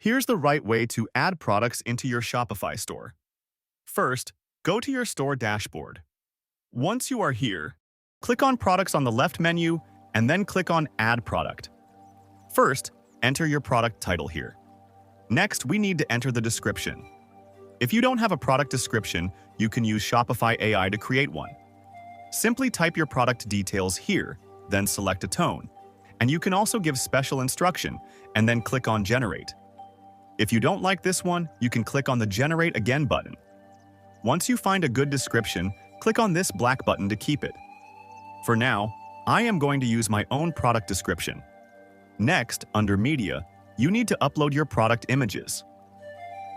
Here's the right way to add products into your Shopify store. First, go to your store dashboard. Once you are here, click on Products on the left menu and then click on Add Product. First, enter your product title here. Next, we need to enter the description. If you don't have a product description, you can use Shopify AI to create one. Simply type your product details here, then select a tone. And you can also give special instruction and then click on Generate. If you don't like this one, you can click on the Generate Again button. Once you find a good description, click on this black button to keep it. For now, I am going to use my own product description. Next, under Media, you need to upload your product images.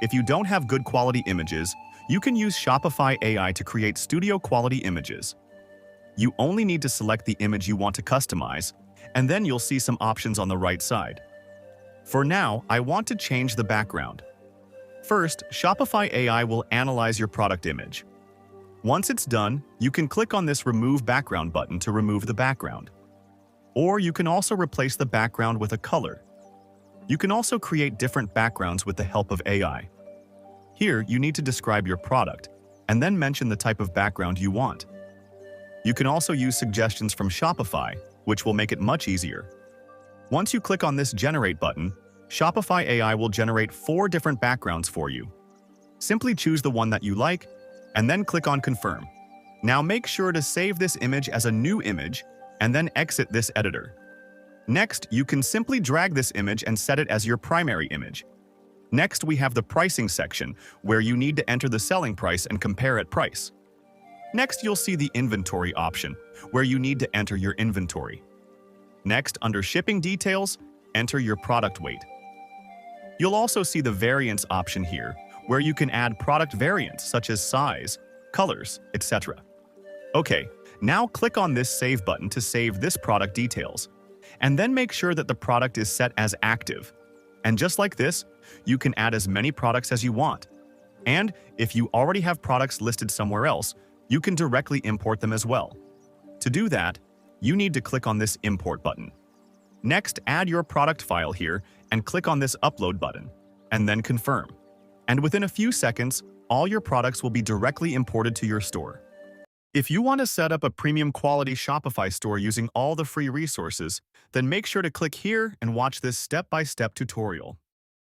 If you don't have good quality images, you can use Shopify AI to create studio quality images. You only need to select the image you want to customize, and then you'll see some options on the right side. For now, I want to change the background. First, Shopify AI will analyze your product image. Once it's done, you can click on this Remove Background button to remove the background. Or you can also replace the background with a color. You can also create different backgrounds with the help of AI. Here, you need to describe your product, and then mention the type of background you want. You can also use suggestions from Shopify, which will make it much easier. Once you click on this Generate button, Shopify AI will generate 4 different backgrounds for you. Simply choose the one that you like, and then click on Confirm. Now make sure to save this image as a new image, and then exit this editor. Next, you can simply drag this image and set it as your primary image. Next, we have the pricing section, where you need to enter the selling price and compare at price. Next, you'll see the inventory option, where you need to enter your inventory. Next, under shipping details, enter your product weight. You'll also see the variants option here, where you can add product variants such as size, colors, etc. Okay, now click on this Save button to save this product details. And then make sure that the product is set as active. And just like this, you can add as many products as you want. And if you already have products listed somewhere else, you can directly import them as well. To do that, you need to click on this Import button. Next, add your product file here and click on this Upload button, and then Confirm. And within a few seconds, all your products will be directly imported to your store. If you want to set up a premium quality Shopify store using all the free resources, then make sure to click here and watch this step-by-step tutorial.